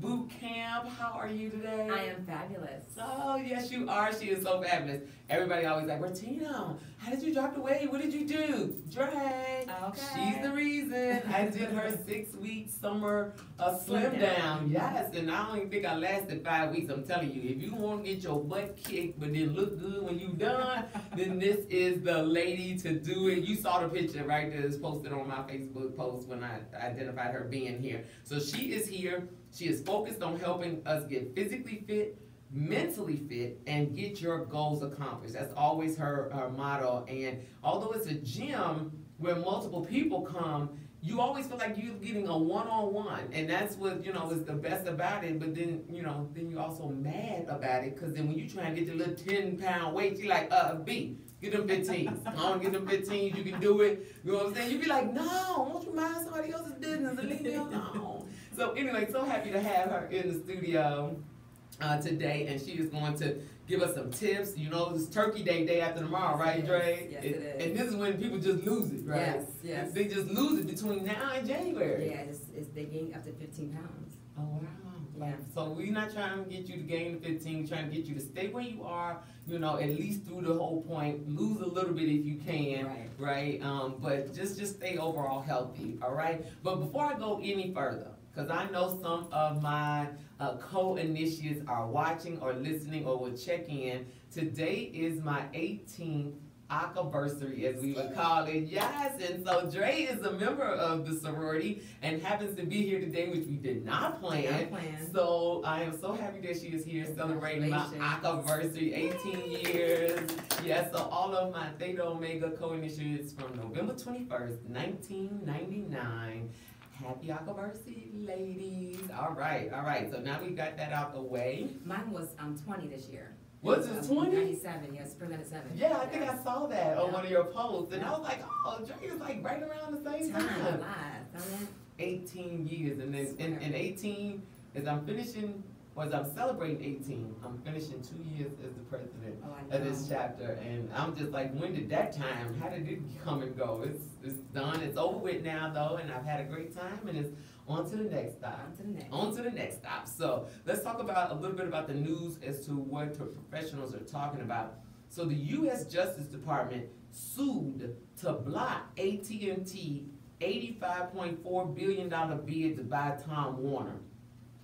boot camp. How are you today? I am fabulous. Oh, yes, you are. She is so fabulous. Everybody always like, Bertina, how did you drop the weight? What did you do? Drag. Okay. She's the reason. I did her 6-week summer slim down. Yes, and I don't even think I lasted 5 weeks. I'm telling you, if you want to get your butt kicked but then look good when you done, then this is the lady to do it. You saw the picture right there. It's posted on my Facebook post when I identified her being here. So she is here. She is focused on helping us get physically fit, mentally fit, and get your goals accomplished. That's always her motto. And although it's a gym where multiple people come, you always feel like you're getting a one-on-one, and that's what, you know, is the best about it. But then, you know, then you're also mad about it, because then when you try and get your little 10-pound weight, you're like, B, get them 15s. I don't get them 15s, you can do it. You know what I'm saying? You be like, no, won't you mind somebody else's business and leave me alone? So anyway, so happy to have her in the studio today, and she is going to give us some tips. You know, it's Turkey Day after tomorrow, right, Dre? Yes, it is. And this is when people just lose it, right? Yes, yes. They just lose it between now and January. Yeah, they gain up to 15 pounds. Oh, wow. Yeah. So we're not trying to get you to gain the 15, we're trying to get you to stay where you are, you know, at least through the whole point. Lose a little bit if you can, right? But just stay overall healthy, all right? But before I go any further, because I know some of my co-initiates are watching or listening or will check in. Today is my 18th anniversary, as we would call it. Yes, and so Dre is a member of the sorority and happens to be here today, which we did not plan. So I am so happy that she is here celebrating my anniversary, 18 years. Yes, so all of my Theta Omega co-initiates from November 21st, 1999. Happy anniversary, ladies. All right. So now we got that out the way. Mine was 20 this year. Was it 20? 97, yes, spring 97. Yeah, I think I saw that on one of your posts, and I was like, oh, Dre is like right around the same time. 18 years, and then in 18, as I'm finishing, or as I'm celebrating 18, I'm finishing 2 years as the president of this chapter, and I'm just like, when did that time, how did it come and go? It's done, it's over with now though, and I've had a great time, and it's on to the next stop. On to the next stop. So let's talk about a little bit about the news as to what the professionals are talking about. So the U.S. Justice Department sued to block AT&T $85.4 billion bid to buy Time Warner.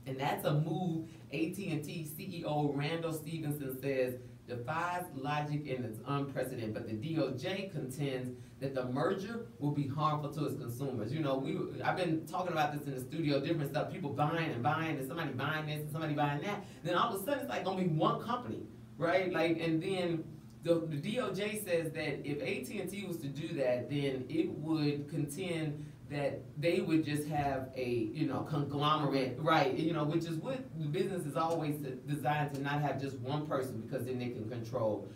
And that's a move AT&T CEO Randall Stevenson says defies logic and is unprecedented. But the DOJ contends that the merger will be harmful to its consumers. You know, I've been talking about this in the studio, different stuff, people buying, and somebody buying this and somebody buying that. Then all of a sudden it's like gonna be one company, right? Like, and then the DOJ says that if AT&T was to do that, then it would contend that they would just have a, you know, conglomerate, right? You know, which is what the business is always designed to not have just one person, because then they can control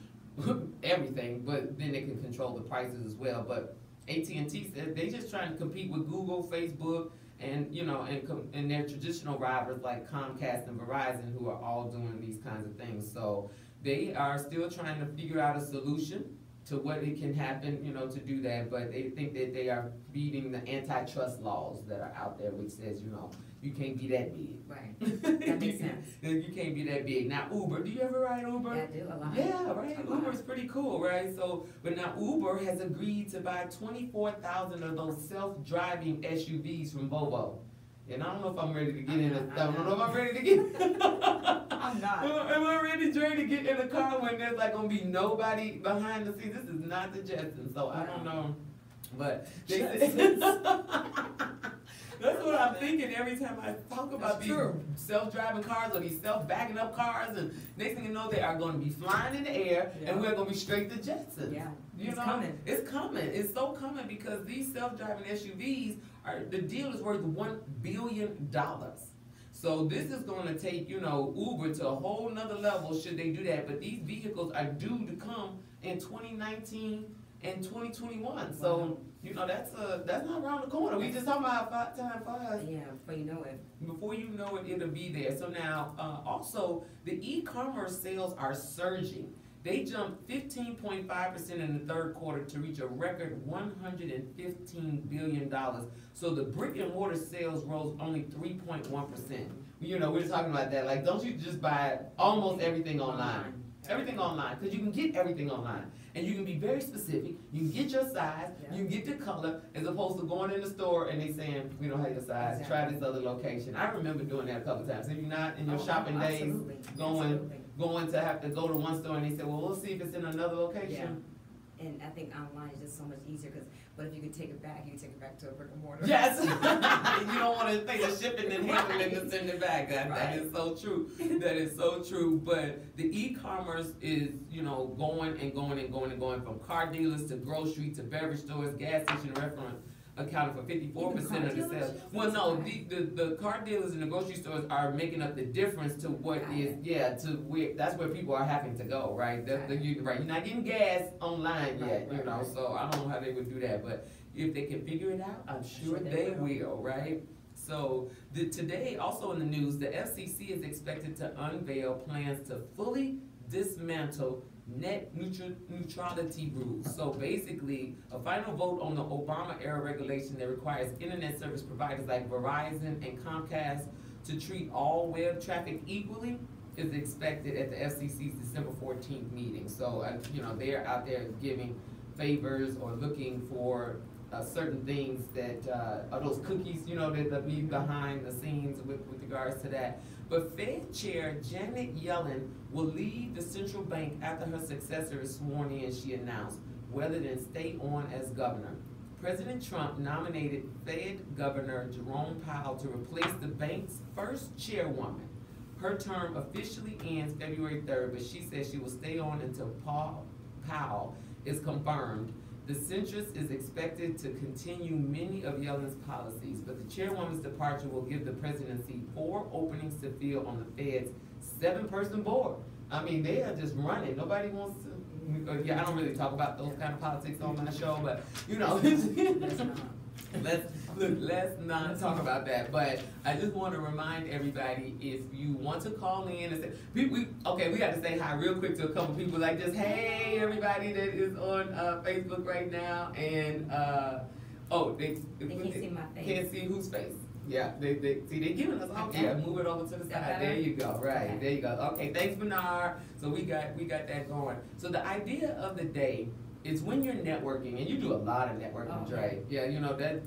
everything, but then they can control the prices as well. But AT&T said they just trying to compete with Google, Facebook, and, you know, and their traditional rivals like Comcast and Verizon, who are all doing these kinds of things. So they are still trying to figure out a solution to what it can happen, you know, to do that, but they think that they are beating the antitrust laws that are out there, which says, you know, you can't be that big. Right. That makes sense. You can't be that big. Now, Uber, do you ever ride Uber? Yeah, I do, a lot. Yeah, right? Uber's pretty cool, right? So, but now Uber has agreed to buy 24,000 of those self-driving SUVs from Volvo. And I don't know if I'm ready to get in I don't know if I'm ready to get I'm not. Am I ready, Dre, to get in the car when there's like gonna be nobody behind the scenes? This is not the Jetsons, so I don't know. But that's what I'm thinking every time I talk about these self-driving cars or these self-backing up cars, and next thing you know, they are going to be flying in the air, and we're going to be straight to Jetsons. Yeah, it's coming. It's coming. It's so coming, because these self-driving SUVs the deal is worth $1 billion. So this is going to take, you know, Uber to a whole nother level should they do that. But these vehicles are due to come in 2019 and 2021. So, you know, that's not around the corner. We just talking about 5 times 5. Yeah, before you know it. Before you know it, it'll be there. So now, also, the e-commerce sales are surging. They jumped 15.5% in the third quarter to reach a record $115 billion. So the brick and mortar sales rose only 3.1%. You know, we were talking about that. Like, don't you just buy almost everything online? Everything online, because you can get everything online. And you can be very specific. You can get your size, you can get the color, as opposed to going in the store and they saying, we don't have your size, try this other location. I remember doing that a couple times. If you're not in your shopping days, going to have to go to one store and they say, well, we'll see if it's in another location. And I think online is just so much easier because, but if you could take it back, you can take it back to a brick and mortar. Yes. You don't want to pay the shipping and handling and send it back. That is so true. That is so true. But the e-commerce is, you know, going and going and going and going from car dealers to grocery to beverage stores, gas station, restaurants. Accounted for 54% of the sales. Well, no, the car dealers and the grocery stores are making up the difference to what is, to where, that's where people are having to go, right? You're not getting gas online yet, you know, so I don't know how they would do that, but if they can figure it out, I'm sure they will, right? So today, also in the news, the FCC is expected to unveil plans to fully dismantle net neutrality rules. So basically, a final vote on the Obama-era regulation that requires internet service providers like Verizon and Comcast to treat all web traffic equally is expected at the FCC's December 14th meeting. So, you know, they're out there giving favors or looking for certain things that are those cookies, you know, that be behind the scenes with regards to that. But Fed Chair Janet Yellen will leave the central bank after her successor is sworn in, she announced, rather than stay on as governor. President Trump nominated Fed Governor Jerome Powell to replace the bank's first chairwoman. Her term officially ends February 3rd, but she says she will stay on until Powell is confirmed. The centrist is expected to continue many of Yellen's policies, but the chairwoman's departure will give the presidency 4 openings to fill on the Fed's 7-person board. I mean, they are just running. Nobody wants to. I don't really talk about those kind of politics on my show, but you know, let's not talk about that. But I just want to remind everybody, if you want to call in and say, we got to say hi real quick to a couple people, like just, hey, everybody that is on Facebook right now, and they can't see my face. Can't see whose face. Yeah, they giving us all. Yeah, move it over to the side. There you go. Right, there you go. Okay, thanks, Bernard. So we got that going. So the idea of the day is when you're networking, and you do a lot of networking, Dre. Yeah, you know that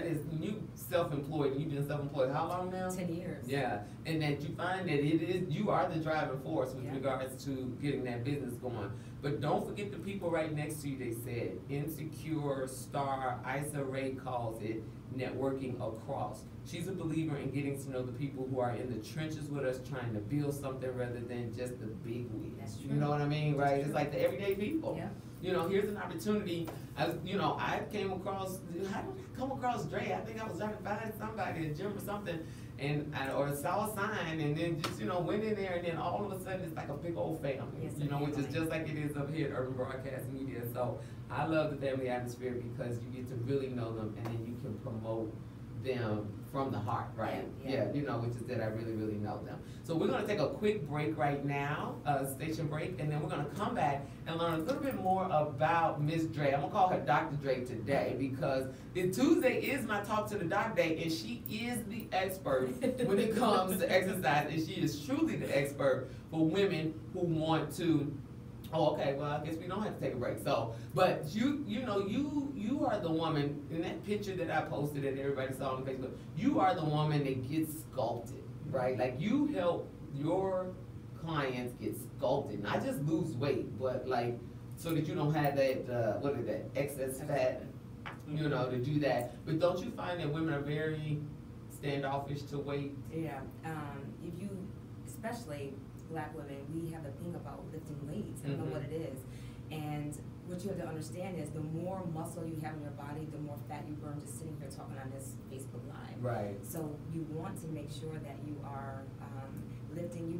is you self-employed. You've been self-employed how long now? 10 years. Yeah, and that you find that you are the driving force with regards to getting that business going. But don't forget the people right next to you. They said Insecure Star Isa Ray calls it networking across. She's a believer in getting to know the people who are in the trenches with us, trying to build something rather than just the big wigs. That's true. You know what I mean, right? It's like the everyday people. Yeah. You know, here's an opportunity. I came across. How did I come across Dre? I think I was trying to find somebody at the gym or something, or saw a sign, and then just went in there, and then all of a sudden it's like a big old family. Yes, which is just like it is up here at Urban Broadcast Media. So I love the family atmosphere because you get to really know them, and then you can promote them from the heart, right? Yeah, which is that I really, really know them. So we're gonna take a quick break right now, station break, and then we're gonna come back and learn a little bit more about Miss Dre. I'm gonna call her Dr. Dre today because Tuesday is my Talk to the Doc Day, and she is the expert when it comes to exercise, and she is truly the expert for women who want to. Oh, okay, well, I guess we don't have to take a break. So, but you are the woman, in that picture that I posted that everybody saw on Facebook, you are the woman that gets sculpted, right? Like, you help your clients get sculpted, not just lose weight, but like, so that you don't have that, excess fat, to do that. But don't you find that women are very standoffish to weight? Yeah, if you, especially Black women, we have a thing about lifting weights. I don't know what it is. And what you have to understand is the more muscle you have in your body, the more fat you burn just sitting here talking on this Facebook Live. Right. So you want to make sure that you are lifting. You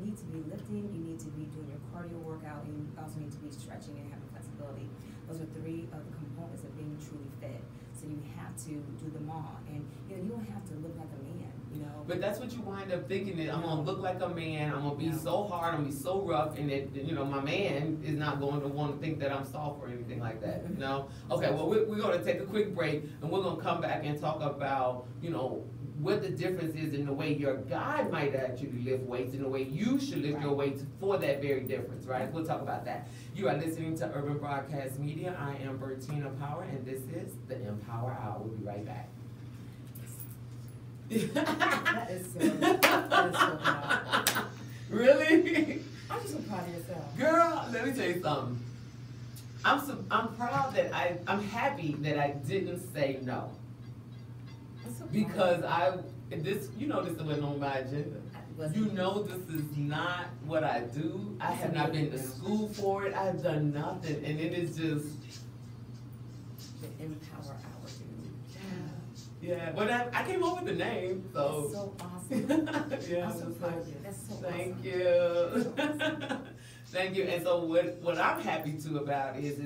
need to be lifting. You need to be doing your cardio workout. You also need to be stretching and having flexibility. Those are 3 of the components of being truly fit. So you have to do them all. And you don't have to look like a man. You know. But that's what you wind up thinking, that I'm gonna look like a man, I'm gonna be so hard, I'm gonna be so rough, and that, you know, my man is not going to want to think that I'm soft or anything like that, you know? Okay, well, we're gonna take a quick break, and we're gonna come back and talk about, you know, what the difference is in the way your God might actually lift weights and the way you should lift your weights for that very difference, right? We'll talk about that. You are listening to Urban Broadcast Media. I am Bertina Power, and this is the Empower Hour. We'll be right back. That is so proud. Really? I'm just so proud of yourself. Girl, let me tell you something. I'm proud that I'm happy that I didn't say no. Because this wasn't on my agenda. You know this is not what I do. I have not been to school for it. I've done nothing, and it is just the Empower Hour, dude. Yeah. Well, I came up with the name, so. That's so awesome. Yeah. I'm so proud of you. That's so Thank awesome. you. So awesome. Thank you. And so what I'm happy too about is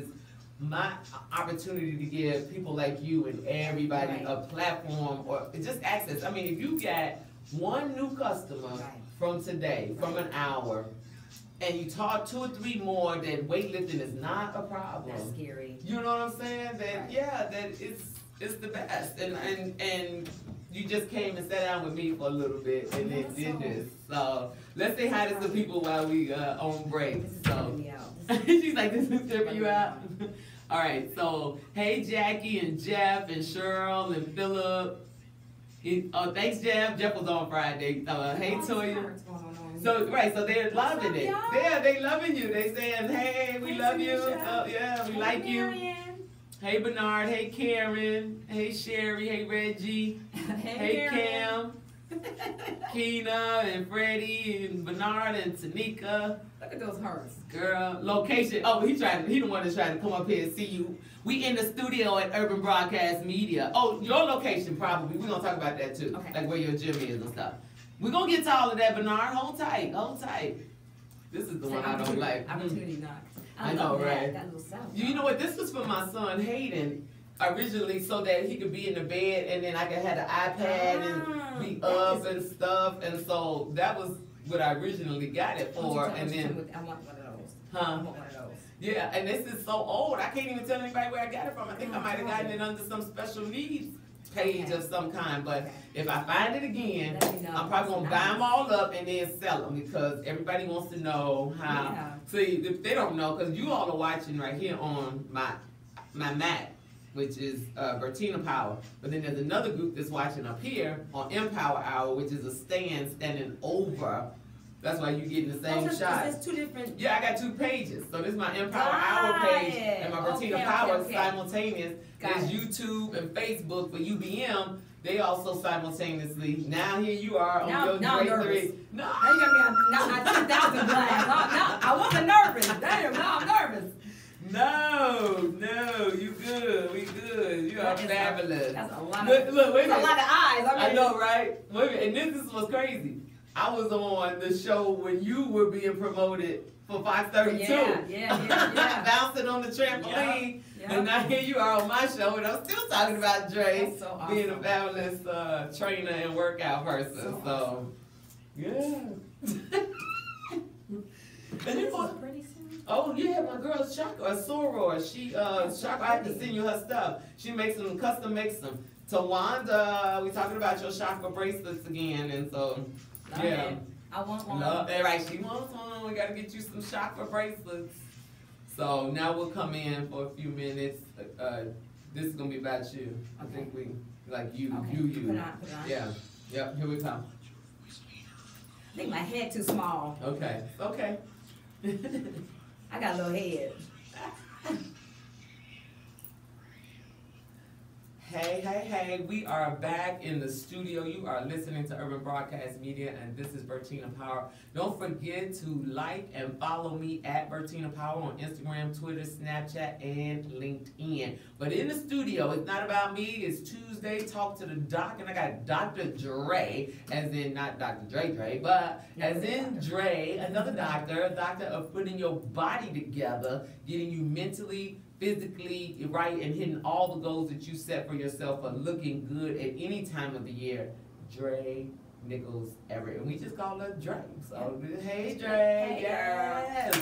my opportunity to give people like you and everybody a platform or just access. I mean, if you got one new customer from today, from an hour, and you taught 2 or 3 more that weightlifting is not a problem. That's scary. You know what I'm saying? That that it's the best. And you just came and sat down with me for a little bit and then did this. So let's say hi to some people while we on break. This is so tripping me out. she's like, this is tripping you out. All right, so hey Jackie and Jeff and Cheryl and Philip. Thanks Jeff. Jeff was on Friday. Hey Toya. So so they're loving it. Yeah, they loving you. They saying, hey, we love you. We like you. Hey Bernard. Hey Karen. Hey Sherry. Hey Reggie. Hey Cam. Keena and Freddie and Bernard and Tanika. Look at those hearts. Girl, location. Oh, he the one that's trying to come up here and see you. We in the studio at Urban Broadcast Media. Oh, your location probably. We're gonna talk about that too. Okay. Like where your gym is and stuff. We're gonna get to all of that, Bernard. Hold tight. This is the one I don't like. Opportunity knock. I know, right? That little sound. You know what? This was for my son Hayden originally, so that he could be in the bed and then I could have the iPad and be up and stuff. And so that was what I originally got it for. And then I want one of those. Huh? I want one of those. Yeah, and this is so old. I can't even tell anybody where I got it from. I think I might have gotten it under some special needs page of some kind. But if I find it again, I'm probably going to buy them all up and then sell them because everybody wants to know how. Yeah. See, if they don't know, because you all are watching right here on my Mac, which is Bertina Power. But then there's another group that's watching up here on Empower Hour, which is a standing over. That's why you getting the same shot. There's 2 different. Yeah, I got 2 pages. So this is my Empower Hour page and my Bertina Power simultaneous. There's YouTube and Facebook for UBM. They also simultaneously. Now here you are on your grade 3. No, now you got me on. Now I 2,000 glass. No, I wasn't nervous. Damn, now I'm nervous. No, you good. We good. You are fabulous. That's a lot. Look, wait a minute. That's a lot of eyes. I know, right? Wait a minute. And this is what's crazy. I was on the show when you were being promoted for Fox 32. Yeah. Bouncing on the trampoline. Yeah. And now here you are on my show, and I'm still talking about Dre being a fabulous trainer and workout person. So yeah. And you know, pretty soon. oh yeah, my girl Shaka, Soror, she Shaka, I have to send you her stuff. She makes them, custom makes them. Tawanda, we talking about your Shaka bracelets again, and so. Yeah. I want one. Right, she wants one. We gotta get you some Chakra bracelets. So now we'll come in for a few minutes. This is gonna be about you. I think we like you. Put on. Yeah. Yep. Here we come. I think my head too small. Okay. I got a little head. Hey, we are back in the studio. You are listening to Urban Broadcast Media, and this is Bertina Power. Don't forget to like and follow me at Bertina Power on Instagram, Twitter, Snapchat, and LinkedIn. But in the studio, it's not about me. It's Tuesday, Talk to the Doc, and I got Dr. Dre, as in not Dr. Dre, but as in Dre, another doctor, a doctor of putting your body together, getting you mentally, physically right, and hitting all the goals that you set for yourself for looking good at any time of the year. Dre Nichols Everett, and we just call her Dre. So hey Dre, Hey, yes.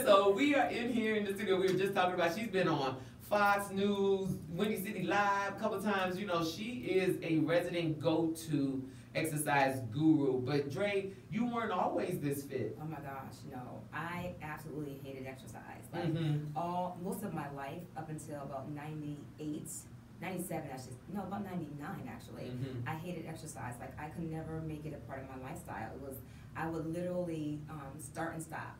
So we are in here in the studio. We were just talking about, she's been on Fox News, Windy City Live a couple times. You know, she is a resident go-to exercise guru. But Dre, you weren't always this fit. Oh my gosh, no. I absolutely hated exercise. Like most of my life up until about 98, 97 actually, no, about 99 actually, I hated exercise. Like I could never make it a part of my lifestyle. It was, I would literally start and stop,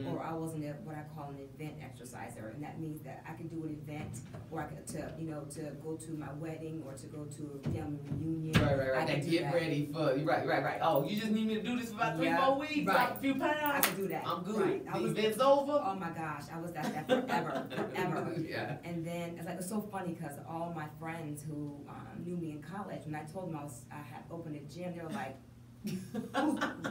or I wasn't what I call an event exerciser, and that means that I could do an event, or I could to go to my wedding or to go to a family reunion. Right. And get ready for right. Oh, you just need me to do this for about 3-4 weeks, drop a few pounds. I could do that. I'm good. Right. The event's over. Oh my gosh, I was that forever. Yeah. And then it's so funny because all my friends who knew me in college, when I told them I had opened a gym, they were like,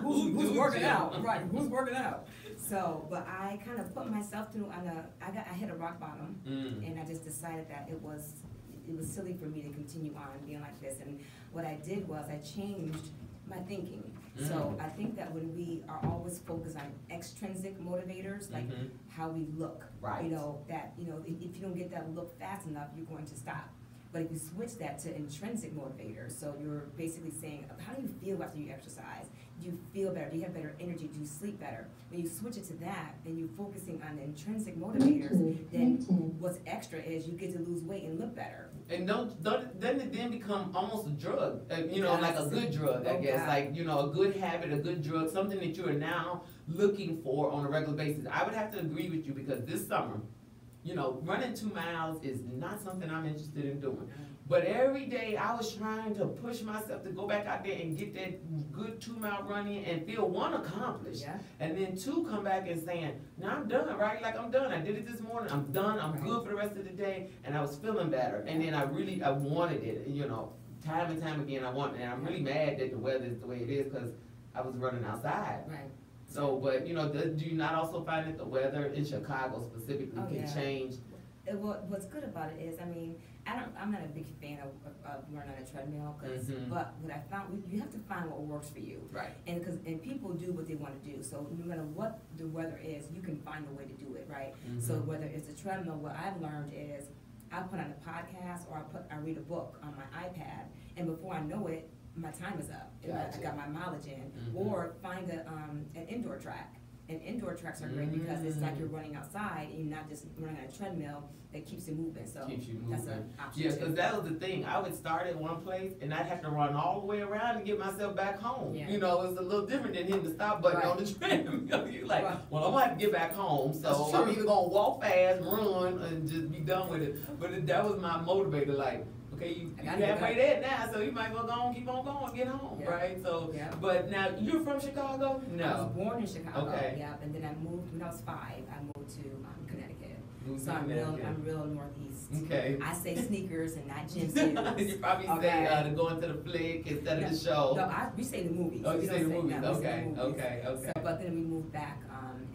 who's working out? Right, who's working out? So, but I kind of put myself through I hit a rock bottom, and I just decided that it was silly for me to continue on being like this. And what I did was I changed my thinking. So I think that when we are always focused on extrinsic motivators, like how we look, right? That if you don't get that look fast enough, you're going to stop. But if you switch that to intrinsic motivators, so you're basically saying, how do you feel after you exercise? Do you feel better? Do you have better energy? Do you sleep better? When you switch it to that, then you're focusing on the intrinsic motivators, then what's extra is you get to lose weight and look better. And doesn't it then become almost a drug? Like a good drug, I guess. God. Like, a good habit, a good drug, something that you are now looking for on a regular basis. I would have to agree with you because this summer, running 2 miles is not something I'm interested in doing. But every day I was trying to push myself to go back out there and get that good 2 mile run in and feel one, accomplished. And then two, come back and saying, now I'm done, right? Like I'm done. I did it this morning. I'm done. I'm good for the rest of the day. And I was feeling better. And then I wanted it, time and time again I wanted it. And I'm really mad that the weather is the way it is because I was running outside. Right. So, but do you not also find that the weather in Chicago specifically can change? What's good about it is, I'm not a big fan of running on a treadmill, but what I found, you have to find what works for you. Right. And people do what they want to do. So no matter what the weather is, you can find a way to do it, right? So whether it's a treadmill, what I've learned is I put on a podcast or I read a book on my iPad, and before I know it, my time is up. Gotcha. I got my mileage in. Or find an indoor track. And indoor tracks are great because it's like you're running outside and you're not just running on a treadmill that keeps you moving. So that's an option. Yeah, because that was the thing. I would start at one place and I'd have to run all the way around to get myself back home. Yeah. It's a little different than hitting the stop button on the treadmill. You're like, well, I'm going to have to get back home. So I'm either going to walk fast, run, and just be done with it. But that was my motivator, like, okay, you halfway there now, so you might as well go on, keep on going, get home, right? So, but now, you're from Chicago? No. I was born in Chicago, okay. And then I moved, when I was 5, I moved to Connecticut. So I'm real northeast. Okay. I say sneakers and not gym shoes. You probably say to go into the flick instead of the show. No, we say the movies. Oh, you say the movies, okay. So, but then we moved back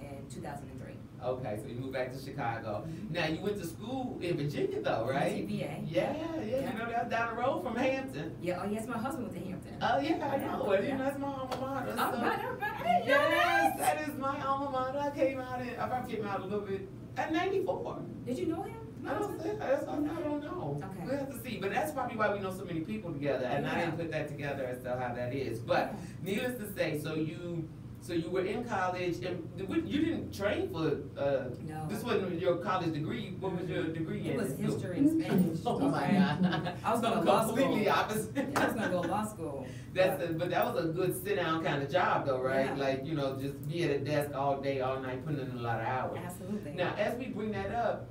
in 2003. Okay, so you moved back to Chicago. Now, you went to school in Virginia, though, right? CBA. Yeah. You know that's down the road from Hampton. Yeah, yes, my husband went to Hampton. Oh, yeah, I know. Well, that's my alma mater. Yes, that is my alma mater. I probably came out a little bit at 94. Did you know him? I don't know. Okay. We'll have to see. But that's probably why we know so many people together. And I didn't put that together as to how that is. But needless to say, so you were in college, and you didn't train for, no. This wasn't your college degree. What was your degree in? It was history and Spanish. Oh my God. I was going to law school. Completely opposite. I was going to go to law school. But that was a good sit-down kind of job, though, right? Yeah. Like, just be at a desk all day, all night, putting in a lot of hours. Absolutely. Now, as we bring that up,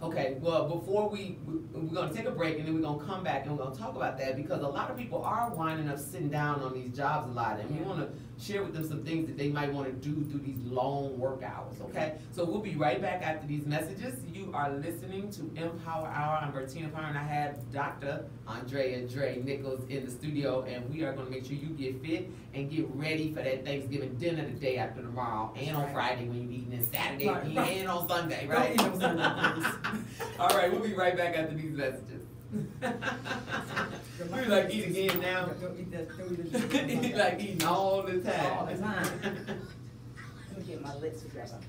okay, well, before we're going to take a break, and then we're going to come back and we're going to talk about that, because a lot of people are winding up sitting down on these jobs a lot, and we want to share with them some things that they might want to do through these long work hours, okay? So we'll be right back after these messages. You are listening to Empower Hour. I'm Bertina Power, and I have Dr. Andrea Dre Nichols in the studio, and we are going to make sure you get fit and get ready for that Thanksgiving dinner the day after tomorrow, and on Friday when you're eating, and Saturday, and on Sunday, right? Don't eat on Sunday, please. All right, we'll be right back after these messages. We like eat again now. Don't eat that. Don't eat that. He like eating all the time. All the time. Let me get my lips together.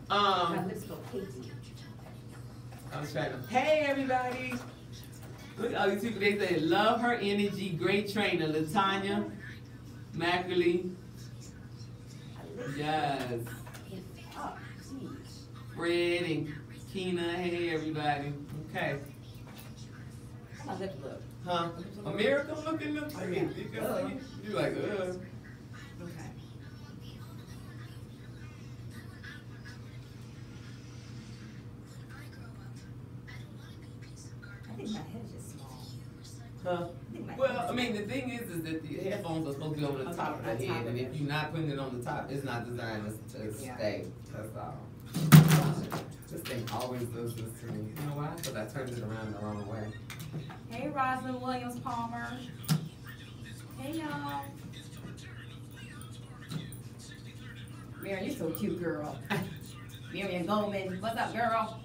My lips go cakey. I was trying to. Hey everybody! Look at all these people. They say love her energy. Great trainer, Latanya Mackerly. Yes. Fred and Keena. Hey everybody. Okay. How my lips look? Huh? A miracle looking up. Oh, yeah. You like, Okay. I think my head is just small. Huh? Well, I mean, the thing is that the headphones are supposed to be on the top of the head, and if you're not putting it on the top, it's not designed to stay. That's all. This thing always does this to me. You know why? Because I turned it around the wrong way. Hey, Rosalind Williams Palmer. Hey, y'all. Marion, you're so cute, girl. Marion Goldman, what's up, girl?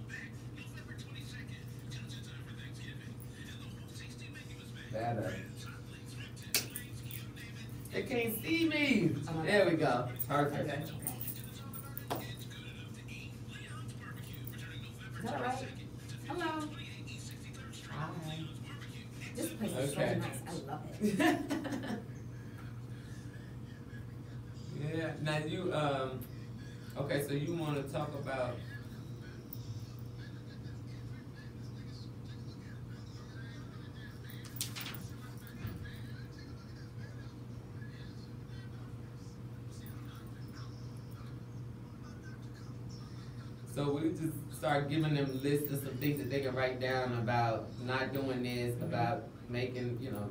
They can't see me. There we go. Perfect. Okay. Is that all right? Hello. Hi. This place is so nice. I love it. Yeah. Now you okay, so you want to talk about so we just start giving them lists of some things that they can write down about not doing this, about making, you know,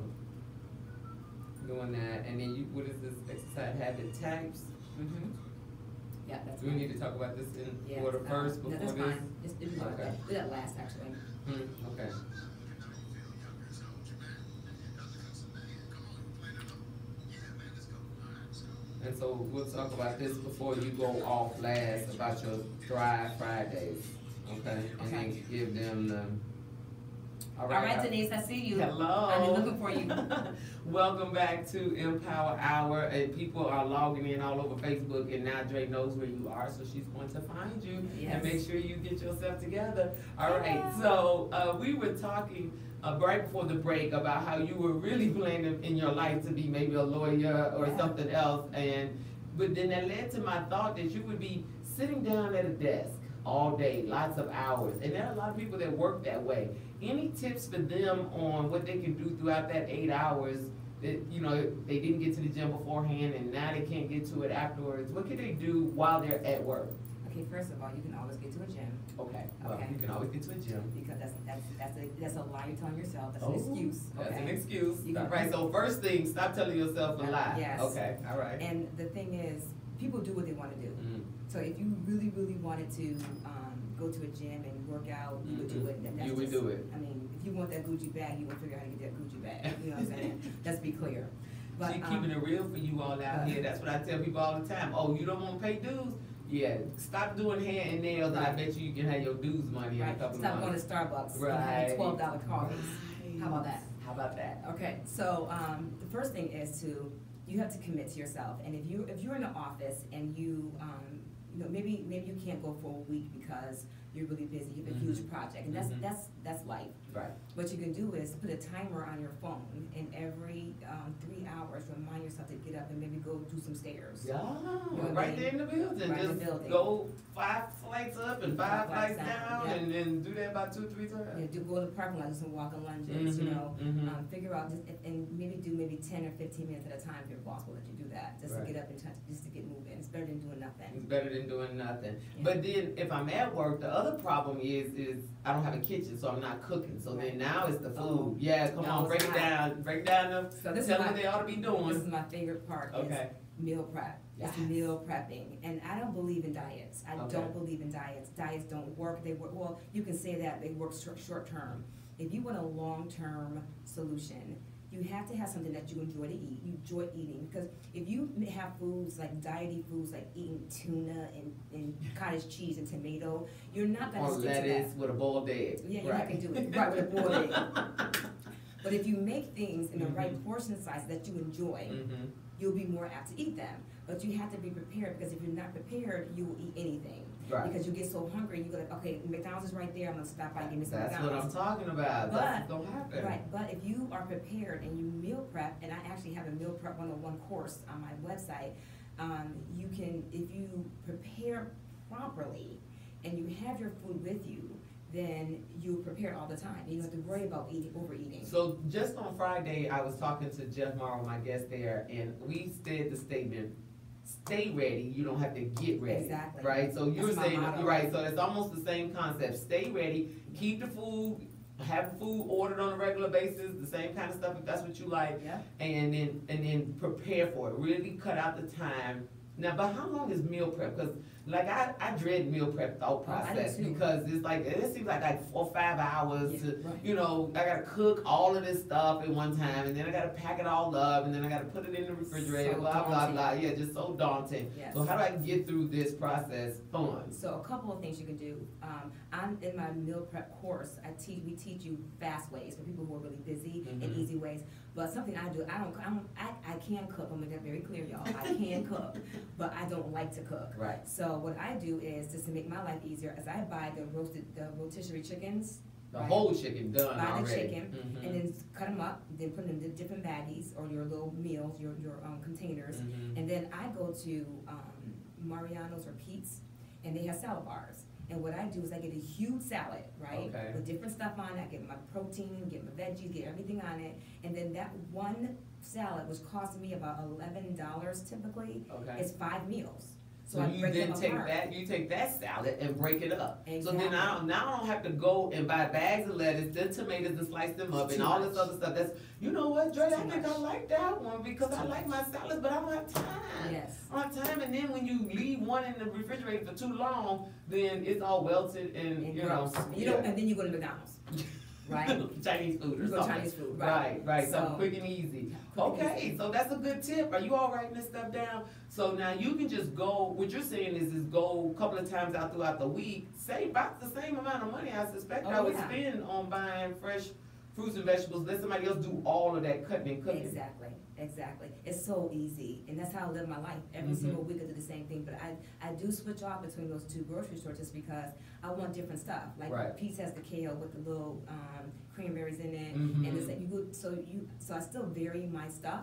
doing that, and then you, what is this exercise habit types? Mm-hmm. Yeah, that's Do we need to talk about this in order first before that's this? fine. Just do that. Do that last, actually. Okay. And so we'll talk about this before you go off last about your Thrive Fridays, okay? And then give them the. All right, Denise, I see you. Hello. I've been looking for you. Welcome back to Empower Hour. And people are logging in all over Facebook, and now Dre knows where you are, so she's going to find you and make sure you get yourself together. All right, so we were talking right before the break about how you were really planning in your life to be maybe a lawyer or something else, but then that led to my thought that you would be sitting down at a desk all day, lots of hours, and there are a lot of people that work that way. Any tips for them on what they can do throughout that 8 hours that, you know, they didn't get to the gym beforehand and now they can't get to it afterwards? What can they do while they're at work? Okay, first of all, you can always get to a gym. Okay, well, you can always get to a gym. Because that's a lie you're telling yourself. That's an excuse. Okay? That's an excuse. All right, so first thing, stop telling yourself a lie. Yes. Okay, all right. And the thing is, people do what they want to do. So if you really, really wanted to go to a gym and work out, you would do it. And you would do it. I mean, if you want that Gucci bag, you would figure out how to get that Gucci bag. You know what I'm saying? Let's be clear. But She's keeping it real for you all out here. That's what I tell people all the time. Oh, you don't want to pay dues? Yeah, stop doing hair and nails, and I bet you can have your dues money in a couple of months. Stop going to Starbucks and having $12 coffees. How about that? How about that? Okay, so the first thing is you have to commit to yourself. And if you're in the office and you know, maybe you can't go for a week because you're really busy, you have a huge project, and that's life. Right. What you can do is put a timer on your phone, and every 3 hours remind yourself to get up and maybe go do some stairs. Yeah, you know right there in the building. Right just in the building. Go 5 flights up and 5 flights down, and then do that about 2 or 3 times. Yeah, go to the parking lot, do some walking lunges, you know, figure out, and maybe do 10 or 15 minutes at a time if your boss will let you do that, just to get up and just to get moving. It's better than doing nothing. It's better than doing nothing. Yeah. But then if I'm at work, the other problem is I don't have a kitchen, so I'm not cooking. So then now it's the food. Yeah, come on, break it down. Break down them. So tell them what they ought to be doing. This is my favorite part. Okay. Is meal prep. Yes. It's meal prepping. And I don't believe in diets. I don't believe in diets. Diets don't work. They work, well, you can say that they work short term. If you want a long-term solution, You have to have something that you enjoy to eat. You enjoy eating, because if you have foods like diety foods like eating tuna and cottage cheese and tomato, you're not going to stick to that. Or lettuce with a boiled egg. Yeah, you're not going to do it. Right, with a boiled egg. But if you make things in the right portion size that you enjoy, you'll be more apt to eat them. But you have to be prepared, because if you're not prepared, you will eat anything. Right. Because you get so hungry, you go like, okay, McDonald's is right there, I'm gonna stop by and give me some That's McDonald's. what I'm talking about. That's don't happen. Right, but if you are prepared and you meal prep, and I actually have a meal prep 101 course on my website, you can, if you prepare properly and you have your food with you, then you prepare all the time. You don't have to worry about overeating. So just on Friday, I was talking to Jeff Morrow, my guest there, and we said the statement, stay ready, you don't have to get ready. Exactly. Right? So you're saying, motto. right, so it's almost the same concept. Stay ready, keep the food, have food ordered on a regular basis, the same kind of stuff if that's what you like, and then prepare for it. Really cut out the time. Now, but how long is meal prep? Because like I dread meal prep thought process, because it's like, it seems like 4 or 5 hours to, you know, I gotta cook all of this stuff at one time, and then I gotta pack it all up, and then I gotta put it in the refrigerator, So blah, blah, blah. Yeah, just so daunting. Yes. So how do I get through this process fun? So a couple of things you can do. I'm in my meal prep course, we teach you fast ways for people who are really busy and easy ways. But something I do, I can cook. I'm gonna make that very clear, y'all. I can cook, but I don't like to cook. Right. So what I do is, just to make my life easier, is I buy the rotisserie chickens. The whole chicken done buy already. The chicken, and then cut them up, then put them in different baggies or your little meals, your containers. And then I go to Mariano's or Pete's, and they have salad bars. And what I do is I get a huge salad, right? Okay. With different stuff on it. I get my protein, get my veggies, get everything on it. And then that one salad was costing me about $11 typically. Okay. It's 5 meals. So I you break then them take apart. you take that salad and break it up. Exactly. So then I don't have to go and buy bags of lettuce, then tomatoes and slice them up, and all this other stuff. That's, you know what, Dre, I think I like that one because I like my salads, but I don't have time. Yes. I don't have time, and then when you leave one in the refrigerator for too long, then it's all welted and you know. And then you go to McDonald's. Right? Chinese food or you go something. Chinese food, right. Right, something quick and easy. Okay, so that's a good tip. Are you all writing this stuff down? So now you can just go, what you're saying is go a couple of times out throughout the week, save about the same amount of money I suspect I would spend on buying fresh fruits and vegetables. Let somebody else do all of that cutting and cooking. Exactly. It's so easy, and that's how I live my life. Every single week I do the same thing, but I do switch off between those 2 grocery stores just because I want different stuff. Like Pete's has the kale with the little cranberries in it, and it's like so I still vary my stuff,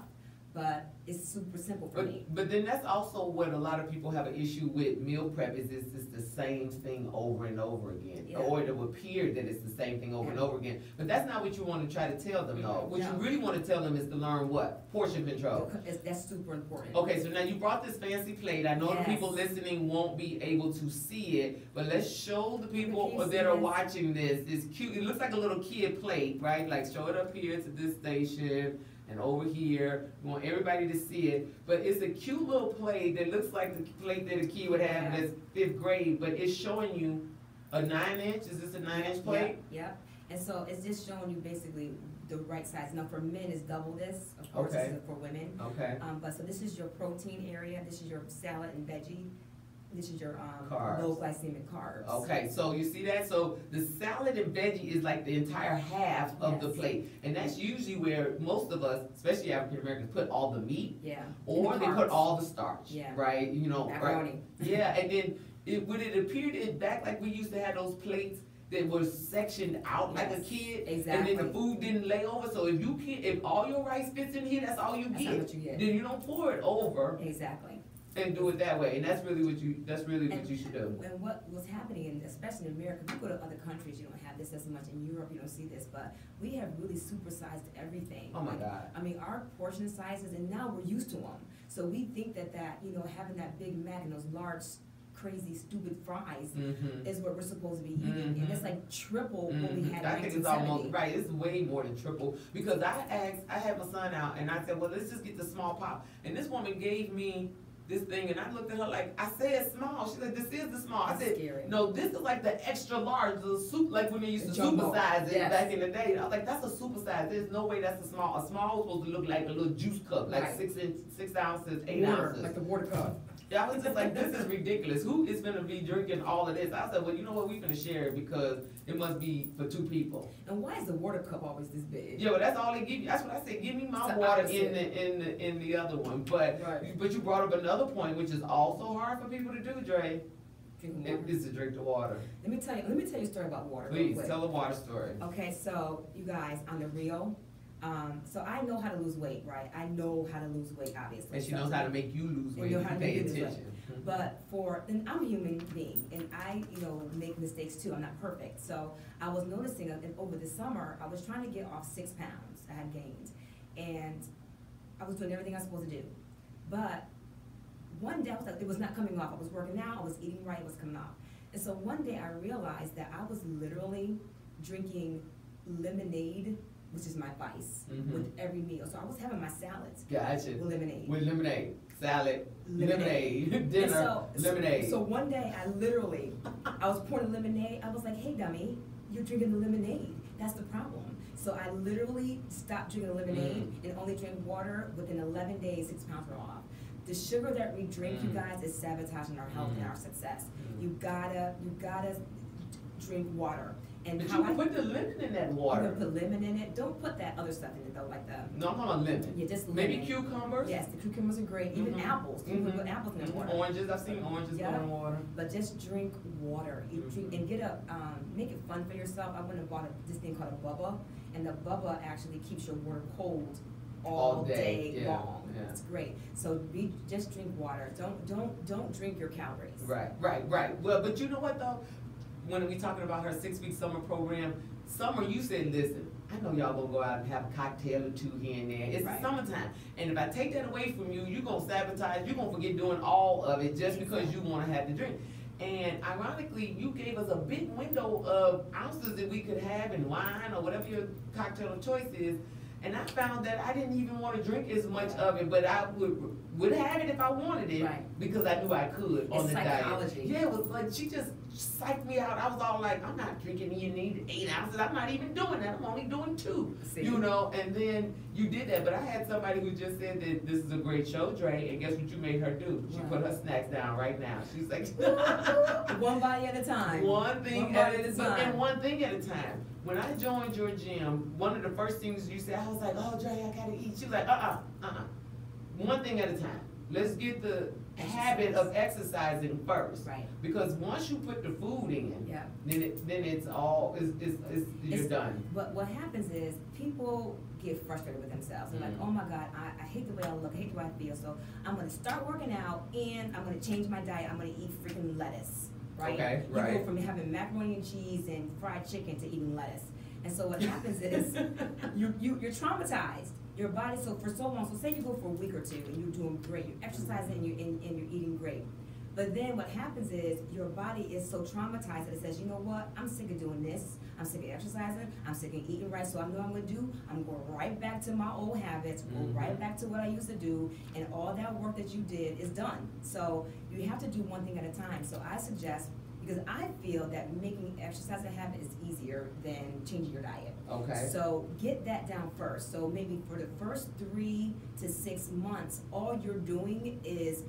but it's super simple for me. But then that's also what a lot of people have an issue with meal prep is it's the same thing over and over again. Or it will appear that it's the same thing over and over again. But that's not what you want to try to tell them though. What you really want to tell them is to learn what? Portion control. That's super important. Okay, so now you brought this fancy plate. I know the people listening won't be able to see it, but let's show the people that are watching this cute, it looks like a little kid plate, right? Like show it up here to this station. And over here, we want everybody to see it. But it's a cute little plate that looks like the plate that a kid would have in his 5th grade, but it's showing you a 9-inch. Is this a 9-inch plate? Yep. And so it's just showing you basically the right size. Now for men, it's double this. Of course, this is for women. Okay. But so this is your protein area. This is your salad and veggie. This is your low glycemic carbs. Okay, so you see that? So the salad and veggie is like the entire half of the plate. And that's usually where most of us, especially African Americans, put all the meat. Yeah. Or they put all the starch. Yeah. Right? You know, macaroni. Right? Yeah, and then would it appear that back like we used to have those plates that were sectioned out like a kid, and then the food didn't lay over. So if all your rice fits in here, that's all you get. That's what you get. Then you don't pour it over. Exactly. And do it that way, and that's really what you should do. And what's happening, and especially in America, if you go to other countries, you don't have this as much. In Europe, you don't see this, but we have really supersized everything. Oh my God! I mean, our portion sizes, and now we're used to them. So we think that having that Big Mac and those large, crazy, stupid fries is what we're supposed to be eating, and it's like triple what we had. I think it's almost right. It's way more than triple because I had my son out, and I said, well, let's just get the small pop, and this woman gave me this thing, and I looked at her like, I said small. She said, this is the small. I said, scary. no, this is like the extra large, the soup, like when they used to supersize it back in the day. I was like, that's a supersize. There's no way that's a small. A small was supposed to look like a little juice cup, like 6 ounces, 8 ounces. Like the water cup. Yeah, I was just like, this is ridiculous. Who is gonna be drinking all of this? I said, well, you know what? We're gonna share it because it must be for 2 people. And why is the water cup always this big? Yeah, well, that's all they give you. That's what I said. Give me my water in the other one. But but you brought up another point, which is also hard for people to do, Dre. Is to drink the water. Let me tell you a story about water. Please tell a water story. Okay, so you guys, on the real. So I know how to lose weight, right? I know how to lose weight, obviously. And she knows how to make you lose weight if you pay attention. But and I'm a human being, and I, make mistakes too. I'm not perfect. So I was noticing over the summer, I was trying to get off 6 pounds I had gained. And I was doing everything I was supposed to do. But one day I was like, it was not coming off. I was working out, I was eating right, it was coming off. And so one day I realized that I was literally drinking lemonade, which is my vice, with every meal. So I was having my salads. Gotcha. With lemonade. With lemonade. Salad, lemonade, dinner, lemonade. So one day I was pouring lemonade. I was like, hey dummy, you're drinking the lemonade. That's the problem. So I literally stopped drinking lemonade and only drank water. Within 11 days, 6 pounds were off. The sugar that we drink, you guys, is sabotaging our health and our success. You gotta drink water. And but you can put the lemon in that water. You can put lemon in it. Don't put that other stuff in it though, like the. No, I'm on lemon. Yeah, just lemon. Maybe cucumbers. Yes, the cucumbers are great. Even apples. You can put apples in the water. Oranges, I've seen oranges go in water. But just drink water. You drink and make it fun for yourself. I went and bought this thing called a bubba, and the bubba actually keeps your water cold all day long. Yeah. It's great. So just drink water. Don't drink your calories. Right. Well, but you know what though? When we talking about her 6-week summer program, summer, you said, listen, I know y'all gonna go out and have a cocktail or 2 here and there. It's the summertime. And if I take that away from you, you're gonna sabotage, you're gonna forget doing all of it just because you wanna have the drink. And ironically, you gave us a big window of ounces that we could have in wine or whatever your cocktail of choice is. And I found that I didn't even want to drink as much of it, but I would have it if I wanted it because I knew I could on the diet. Yeah, it was like she just psyched me out. I was all like, I'm not drinking. You need 8 ounces. I'm not even doing that. I'm only doing 2. See? And then you did that. But I had somebody who just said that this is a great show, Dre. And guess what you made her do? She put her snacks down right now. She's like, one bite at a time. One thing at a time. And one thing at a time. When I joined your gym, one of the first things you said, I was like, oh, Dre, I gotta eat. She was like, one thing at a time. Let's get the habit of exercising first. Right. Because once you put the food in, then it's all, you're done. But what happens is people get frustrated with themselves. They're like, oh my God, I hate the way I look, I hate the way I feel. So I'm gonna start working out and I'm gonna change my diet. I'm gonna eat freaking lettuce. Right? Okay, you go from having macaroni and cheese and fried chicken to eating lettuce. And so what happens is you're traumatized. Your body, so for so long, so say you go for a week or 2 and you're doing great, you're exercising and you're eating great. But then what happens is your body is so traumatized that it says, you know what, I'm sick of doing this, I'm sick of exercising, I'm sick of eating right, so I know what I'm gonna do, I'm going right back to my old habits, go right back to what I used to do, and all that work that you did is done. So you have to do one thing at a time. So I suggest, because I feel that making exercise a habit is easier than changing your diet. Okay. So get that down first. So maybe for the first 3 to 6 months, all you're doing is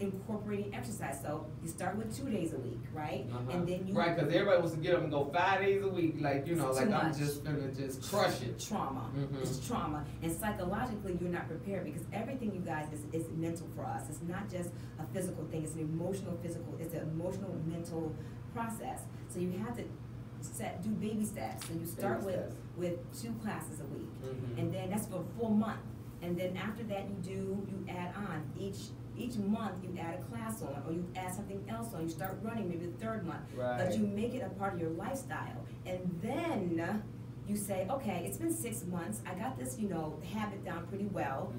incorporating exercise. So you start with 2 days a week, right? And then you because everybody wants to get up and go 5 days a week, like I'm just gonna just crush it. Trauma. It's trauma, and psychologically you're not prepared because everything, you guys, is mental for us. It's not just a physical thing. It's an emotional, physical. It's an emotional, mental process. So you have to do baby steps. So you start with 2 classes a week, and then that's for a full month. And then after that, you add on each month you add a class on, or you add something else on. You start running maybe the 3rd month, but you make it a part of your lifestyle. And then you say, okay, it's been 6 months. I got this, habit down pretty well.